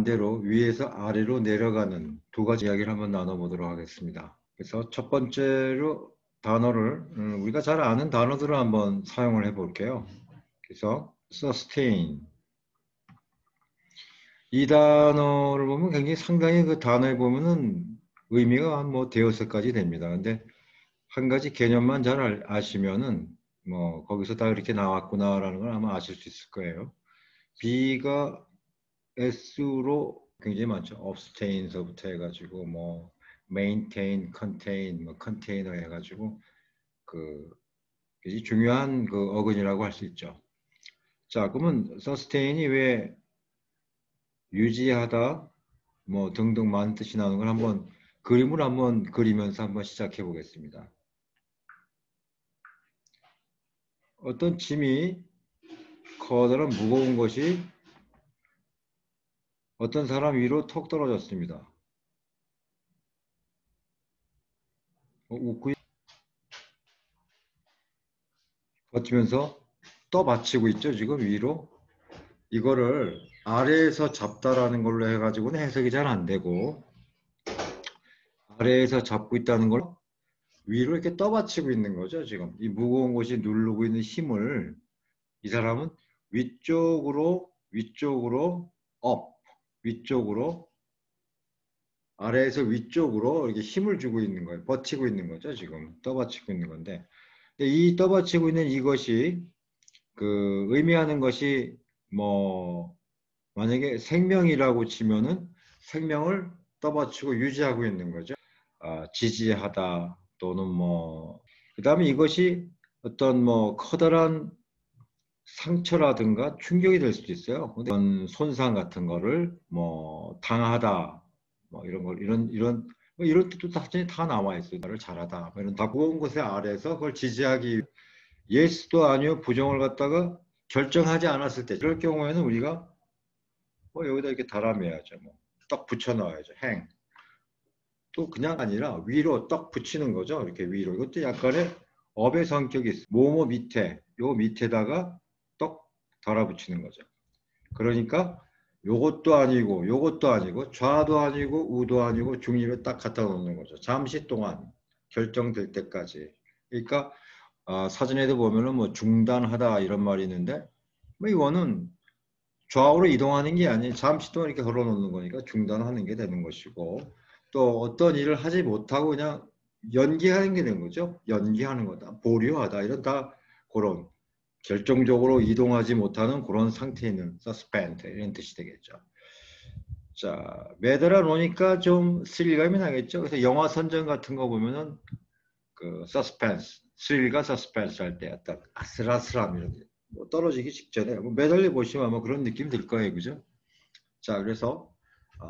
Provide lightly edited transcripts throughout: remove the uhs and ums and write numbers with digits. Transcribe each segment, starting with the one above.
반대로 위에서 아래로 내려가는 두 가지 이야기를 한번 나눠보도록 하겠습니다. 그래서 첫 번째로 단어를 우리가 잘 아는 단어들을 한번 사용을 해볼게요. 그래서 sustain 이 단어를 보면 굉장히 상당히 그 단어에 보면은 의미가 한 뭐 대여섯 가지 됩니다. 근데 한 가지 개념만 잘 아시면은 뭐 거기서 다 이렇게 나왔구나라는 걸 아마 아실 수 있을 거예요. B가 S로 굉장히 많죠. 업스테인서부터 해가지고 뭐 메인테인, 컨테인, 뭐 컨테이너 해가지고 그 중요한 그 어근이라고 할 수 있죠. 자, 그러면 서스테인이 왜 유지하다 뭐 등등 많은 뜻이 나오는 걸 한번 그림을 한번 그리면서 한번 시작해 보겠습니다. 어떤 짐이 커다란 무거운 것이 어떤 사람 위로 톡 떨어졌습니다. 웃고 버티면서 떠받치고 있죠. 지금 위로. 이거를 아래에서 잡다라는 걸로 해가지고는 해석이 잘 안 되고 아래에서 잡고 있다는 걸 위로 이렇게 떠받치고 있는 거죠. 지금 이 무거운 것이 누르고 있는 힘을 이 사람은 위쪽으로 업, 위쪽으로 아래에서 위쪽으로 이렇게 힘을 주고 있는 거예요. 버티고 있는 거죠. 지금 떠받치고 있는 건데 이 떠받치고 있는 이것이 그 의미하는 것이 뭐 만약에 생명이라고 치면은 생명을 떠받치고 유지하고 있는 거죠. 지지하다 또는 뭐 그다음에 이것이 어떤 뭐 커다란 상처라든가 충격이 될 수도 있어요. 그런 손상 같은 거를 뭐 당하다 뭐 이런 걸 이런 뭐 이런 뜻도 다 나와 있어요. 나를 잘하다 뭐 이런 다 무거운 곳에 아래서 그걸 지지하기 예스도 아니요 부정을 갖다가 결정하지 않았을 때 그럴 경우에는 우리가 뭐 여기다 이렇게 달아매야죠. 뭐 딱 붙여 넣어야죠. 행. 또 그냥 아니라 위로 딱 붙이는 거죠. 이렇게 위로. 이것도 약간의 업의 성격이 있어요. 뭐뭐 밑에, 요 밑에다가 떡 달아붙이는 거죠. 그러니까 요것도 아니고 요것도 아니고 좌도 아니고 우도 아니고 중립에 딱 갖다 놓는 거죠. 잠시 동안 결정될 때까지. 그러니까 사전에도 보면은 뭐 중단하다 이런 말이 있는데 뭐 이거는 좌우로 이동하는 게 아니에요. 잠시 동안 이렇게 걸어놓는 거니까 중단하는 게 되는 것이고 또 어떤 일을 하지 못하고 그냥 연기하는 게 되는 거죠. 연기하는 거다. 보류하다. 이런 다 그런 결정적으로 이동하지 못하는 그런 상태에 있는 suspend 이런 뜻이 되겠죠. 자, 매달아 놓으니까 좀 스릴감이 나겠죠. 그래서 영화 선정 같은 거 보면은 그 suspense, 스릴과 suspense 할 때 어떤 아슬아슬함 이런 뭐 떨어지기 직전에 뭐 매달려 보시면 아마 그런 느낌 들 거예요, 그죠? 자, 그래서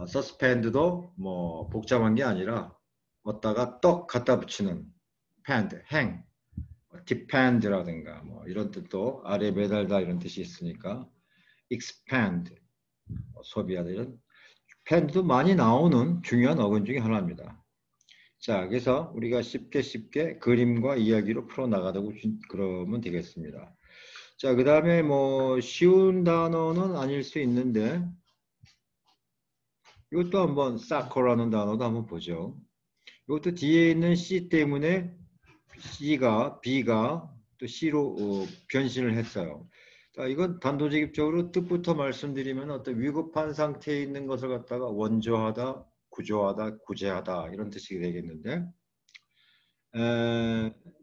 서스펜드도 뭐 복잡한 게 아니라 얻다가 떡 갖다 붙이는 펜드, 행, depend라든가 뭐 이런 뜻도 아래 매달다 이런 뜻이 있으니까 expand, 소비하다 이런 펜드도 많이 나오는 중요한 어근 중에 하나입니다. 자, 그래서 우리가 쉽게 그림과 이야기로 풀어나가다 그러면 되겠습니다. 자, 그 다음에 뭐 쉬운 단어는 아닐 수 있는데 이것도 한번 사커라는 단어도 한번 보죠. 이것도 뒤에 있는 C 때문에 B가 또 C로 변신을 했어요. 자, 이건 단도직입적으로 뜻부터 말씀드리면 어떤 위급한 상태에 있는 것을 갖다가 원조하다, 구조하다, 구제하다 이런 뜻이 되겠는데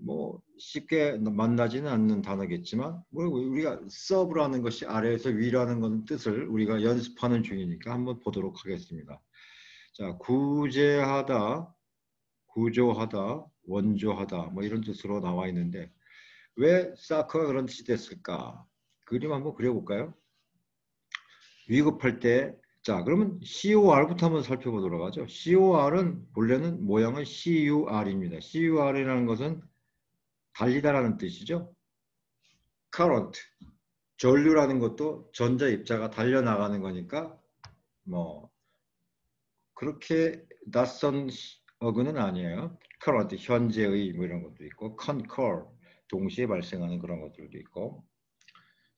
뭐 쉽게 만나지는 않는 단어겠지만 뭐 우리가 서브라는 것이 아래에서 위라는 건 뜻을 우리가 연습하는 중이니까 한번 보도록 하겠습니다. 자, 구제하다, 구조하다, 원조하다 뭐 이런 뜻으로 나와 있는데 왜 사커가 그런 뜻이 됐을까? 그림 한번 그려볼까요? 위급할 때 자, 그러면 COR부터 한번 살펴보도록 하죠. COR은 본래는 모양은 CUR입니다. CUR이라는 것은 달리다라는 뜻이죠. current, 전류라는 것도 전자 입자가 달려나가는 거니까 뭐 그렇게 낯선 어근은 아니에요. current, 현재의 뭐 이런 것도 있고 concur, 동시에 발생하는 그런 것들도 있고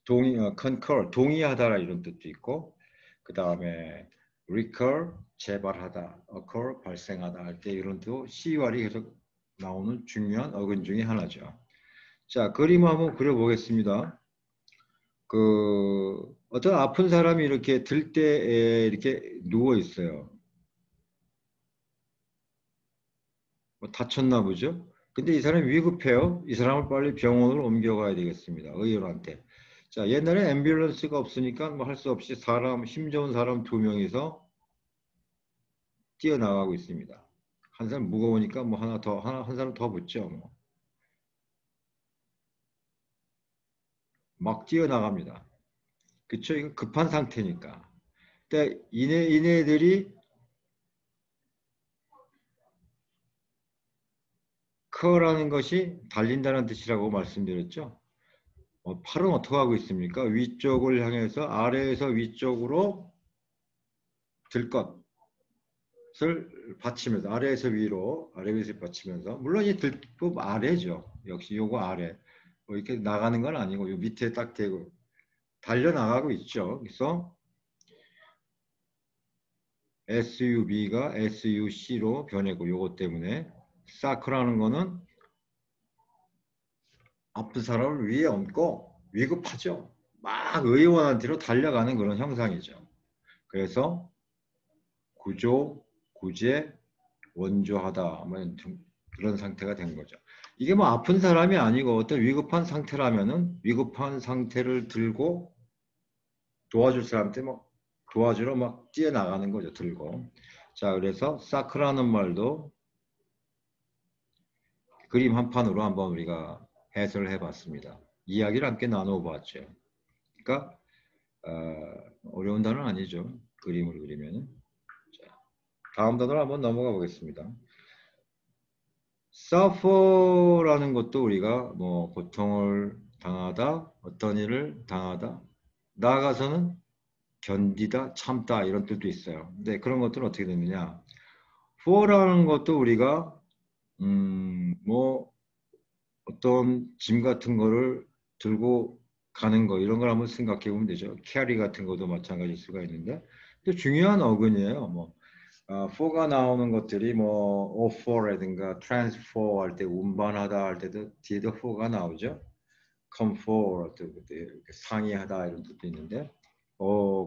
concur, 동의하다 이런 뜻도 있고 그 다음에 recur, 재발하다, occur, 발생하다 할 때 이런 또 CUR이 계속 나오는 중요한 어근 중에 하나죠. 자, 그림 한번 그려보겠습니다. 어떤 아픈 사람이 이렇게 들 때 이렇게 누워 있어요. 뭐 다쳤나 보죠? 근데 이 사람이 위급해요. 이 사람을 빨리 병원으로 옮겨가야 되겠습니다. 의원한테. 자, 옛날에 앰뷸런스가 없으니까 뭐 할 수 없이 힘 좋은 사람 두 명이서 뛰어나가고 있습니다. 한 사람 무거우니까 뭐 한 사람 더 붙죠. 뭐. 막 뛰어나갑니다. 그쵸? 이거 급한 상태니까. 근데 이네들이 커라는 것이 달린다는 뜻이라고 말씀드렸죠. 팔은 어떻게 하고 있습니까? 위쪽을 향해서 아래에서 위쪽으로 들 것을 받치면서 아래에서 위로 아래에서 받치면서 물론 이 들법 아래죠. 역시 요거 아래 뭐 이렇게 나가는 건 아니고 요 밑에 딱 대고 달려 나가고 있죠. 그래서 SUB가 SUC로 변했고 요거 때문에 사크라는 거는 아픈 사람을 위에 얹고 위급하죠. 막 의원한테로 달려가는 그런 형상이죠. 그래서 구조, 구제, 원조하다 뭐 그런 상태가 된 거죠. 이게 뭐 아픈 사람이 아니고 어떤 위급한 상태라면은 위급한 상태를 들고 도와줄 사람한테 뭐 도와주러 막 뛰어나가는 거죠. 들고. 자, 그래서 사크라는 말도 그림 한 판으로 한번 우리가 해설을 해봤습니다. 이야기를 함께 나눠봤죠. 그러니까 어려운 단어는 아니죠. 그림을 그리면. 자, 다음 단어로 한번 넘어가 보겠습니다. suffer라는 것도 우리가 뭐 고통을 당하다, 어떤 일을 당하다, 나아가서는 견디다, 참다 이런 뜻도 있어요. 근데 그런 것들은 어떻게 되느냐? for라는 것도 우리가 뭐 어떤 짐 같은 거를 들고 가는 거 이런 걸 한번 생각해 보면 되죠. 캐리 같은 것도 마찬가지일 수가 있는데 또 중요한 어근이에요. 뭐 for가 나오는 것들이 뭐 offer라든가 transfer 할 때 운반하다 할 때도 뒤에도 for가 나오죠. come for 할 때 상의하다 이런 뜻도 있는데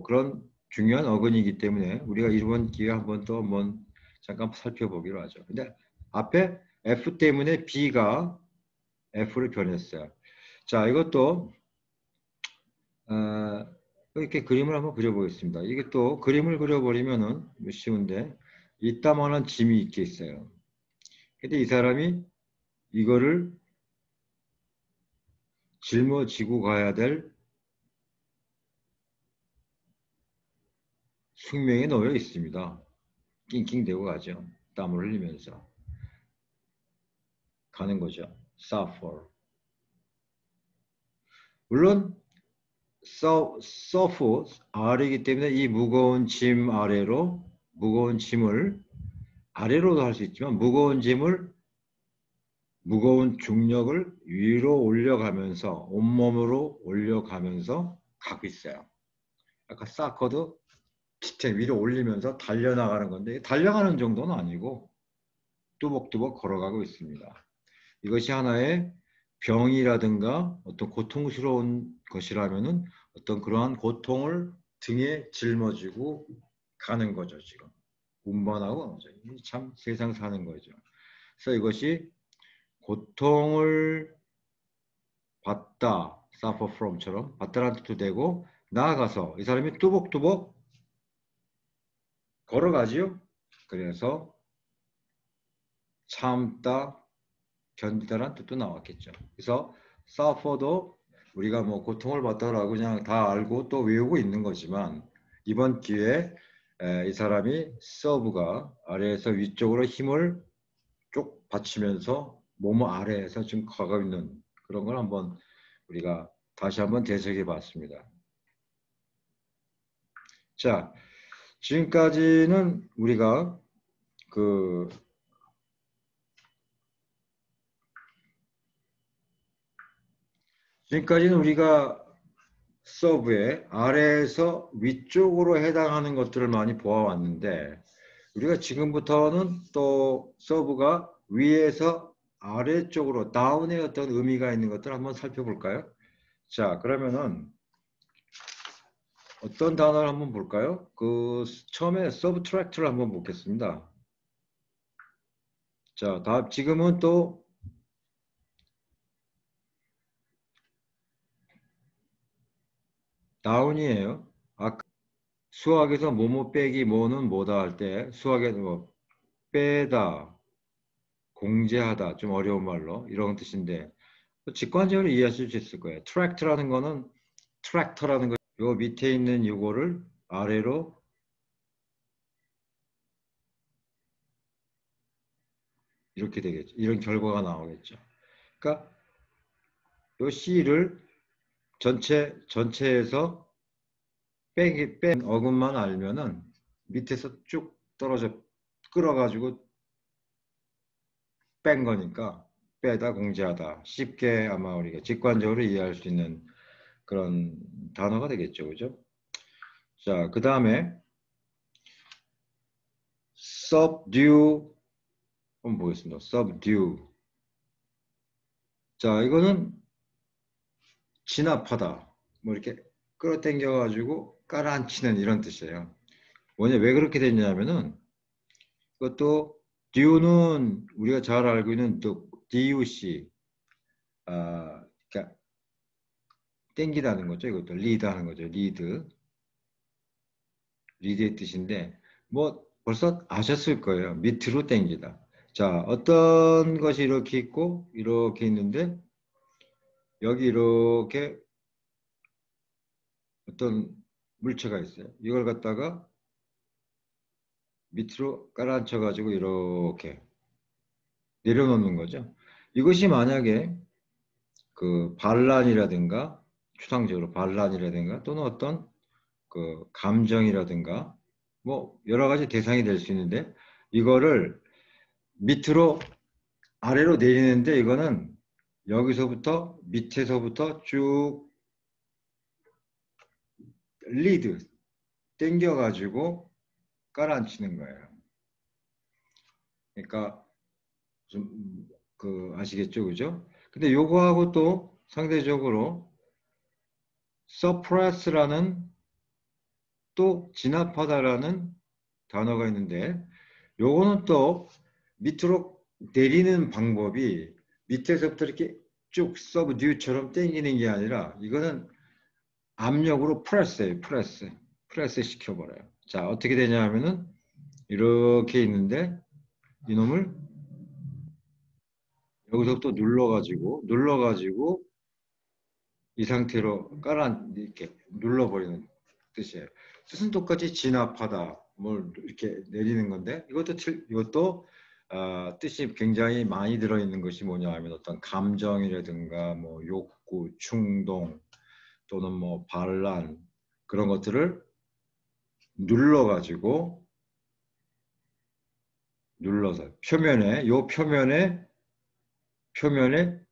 그런 중요한 어근이기 때문에 우리가 이번 기회에 한번 또 한번 잠깐 살펴보기로 하죠. 근데 앞에 F 때문에 B가 F를 변했어요. 자, 이것도 이렇게 그림을 한번 그려보겠습니다. 이게 또 그림을 그려버리면은 쉬운데 이따만한 짐이 있게 있어요. 근데 이 사람이 이거를 짊어지고 가야 될 숙명에 놓여 있습니다. 낑낑대고 가죠. 땀을 흘리면서 가는 거죠. suffer. 물론 suffer 아래이기 때문에 이 무거운 짐 아래로 무거운 짐을 아래로도 할 수 있지만 무거운 중력을 위로 올려가면서 온몸으로 올려가면서 가고 있어요. 아까 사커도 기체 위로 올리면서 달려나가는 건데 달려가는 정도는 아니고 뚜벅뚜벅 걸어가고 있습니다. 이것이 하나의 병이라든가 어떤 고통스러운 것이라면은 어떤 그러한 고통을 등에 짊어지고 가는 거죠, 지금. 운반하고 참 세상 사는 거죠. 그래서 이것이 고통을 받다, suffer from처럼 받다라는 뜻도 되고 나아가서 이 사람이 뚜벅뚜벅 걸어가지요. 그래서 참다, 견디다라는 뜻도 나왔겠죠. 그래서 suffer도 우리가 뭐 고통을 받다라고 그냥 다 알고 또 외우고 있는 거지만 이번 기회에 이 사람이 serve가 아래에서 위쪽으로 힘을 쭉 받치면서 몸 아래에서 지금 가고 있는 그런 걸 한번 우리가 다시 한번 되새겨 봤습니다. 자, 지금까지는 우리가 지금까지는 우리가 서브에 아래에서 위쪽으로 해당하는 것들을 많이 보아왔는데 우리가 지금부터는 또 서브가 위에서 아래쪽으로 다운의 어떤 의미가 있는 것들을 한번 살펴볼까요? 자, 그러면은 어떤 단어를 한번 볼까요? 처음에 서브트랙트를 한번 보겠습니다. 자, 지금은 또 다운이에요. 아까 수학에서 뭐뭐 빼기 뭐는 뭐다 할 때 수학에서 뭐 빼다, 공제하다 좀 어려운 말로 이런 뜻인데 직관적으로 이해하실 수 있을 거예요. 트랙트라는 거는 트랙터라는 거, 요 밑에 있는 요거를 아래로 이렇게 되겠죠. 이런 결과가 나오겠죠. 그러니까 요 C를 전체에서 뺀 어근만 알면은 밑에서 쭉 떨어져 끌어가지고 뺀 거니까 빼다 공제하다 쉽게 아마 우리가 직관적으로 이해할 수 있는 그런 단어가 되겠죠. 그죠? 자, 그 다음에 subdue 한번 보겠습니다. subdue. 자, 이거는 진압하다. 뭐 이렇게 끌어당겨 가지고 깔아앉히는 이런 뜻이에요. 뭐냐, 왜 그렇게 됐냐면은 그것도 due는 우리가 잘 알고 있는 또 DUC, 그러니까 땡기다는 거죠. 이것도 리드하는 거죠. 리드의 뜻인데 뭐 벌써 아셨을 거예요. 밑으로 땡기다. 자, 어떤 것이 이렇게 있고 이렇게 있는데 여기 이렇게 어떤 물체가 있어요. 이걸 갖다가 밑으로 깔아앉혀 가지고 이렇게 내려놓는 거죠. 이것이 만약에 그 반란이라든가 추상적으로 반란이라든가 또는 어떤 그 감정이라든가 뭐 여러 가지 대상이 될 수 있는데 이거를 밑으로 아래로 내리는데 이거는 여기서부터 밑에서부터 쭉 리드 당겨 가지고 깔아앉히는 거예요. 그러니까 좀 아시겠죠, 그죠? 근데 요거하고 또 상대적으로 suppress라는 또 진압하다라는 단어가 있는데 요거는 또 밑으로 내리는 방법이 밑에서부터 이렇게 쭉 서브듀처럼 당기는 게 아니라 이거는 압력으로 프레스예요. 프레스 시켜버려요. 자, 어떻게 되냐 하면은 이렇게 있는데 이놈을 여기서부터 눌러가지고 이 상태로 이렇게 눌러버리는 뜻이에요. 뜻은 똑같이 진압하다, 뭘 이렇게 내리는 건데 이것도 뜻이 굉장히 많이 들어있는 것이 뭐냐 하면 어떤 감정이라든가 뭐 욕구, 충동 또는 뭐 반란 그런 것들을 눌러가지고 눌러서 표면에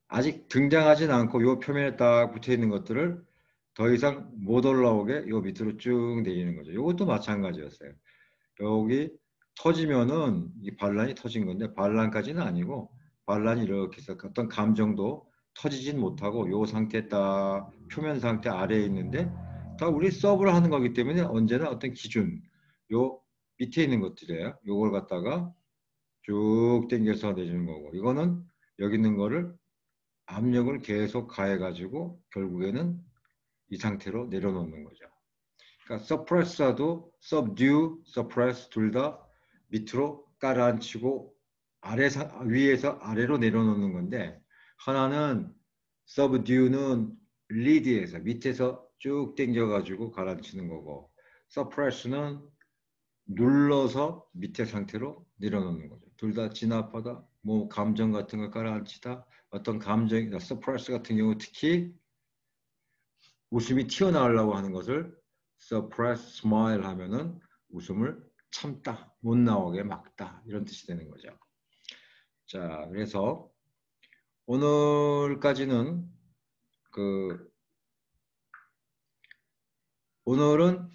아직 등장하진 않고 요 표면에 딱 붙어 있는 것들을 더 이상 못 올라오게 요 밑으로 쭉 내리는 거죠. 이것도 마찬가지였어요. 여기 터지면은 이 반란이 터진 건데 반란까지는 아니고 반란이 이렇게 해서 어떤 감정도 터지진 못하고 요 상태 딱 표면 상태 아래에 있는데 다 우리 서브를 하는 거기 때문에 언제나 어떤 기준 요 밑에 있는 것들이에요. 요걸 갖다가 쭉 당겨서 내주는 거고 이거는 여기 있는 거를 압력을 계속 가해가지고 결국에는 이 상태로 내려놓는 거죠. 그러니까 suppress도 subdue, suppress 둘 다 밑으로 깔아앉히고 위에서 아래로 내려놓는 건데 하나는 subdue는 lead에서 밑에서 쭉 당겨가지고 가라앉히는 거고 suppress는 눌러서 밑에 상태로 내려놓는 거죠. 둘 다 진압하다, 뭐 감정 같은 걸 깔아앉히다, 어떤 감정이, suppress 같은 경우 특히 웃음이 튀어나오려고 하는 것을 suppress smile 하면은 웃음을 참다, 못 나오게 막다 이런 뜻이 되는 거죠. 자, 그래서 오늘까지는 그 오늘은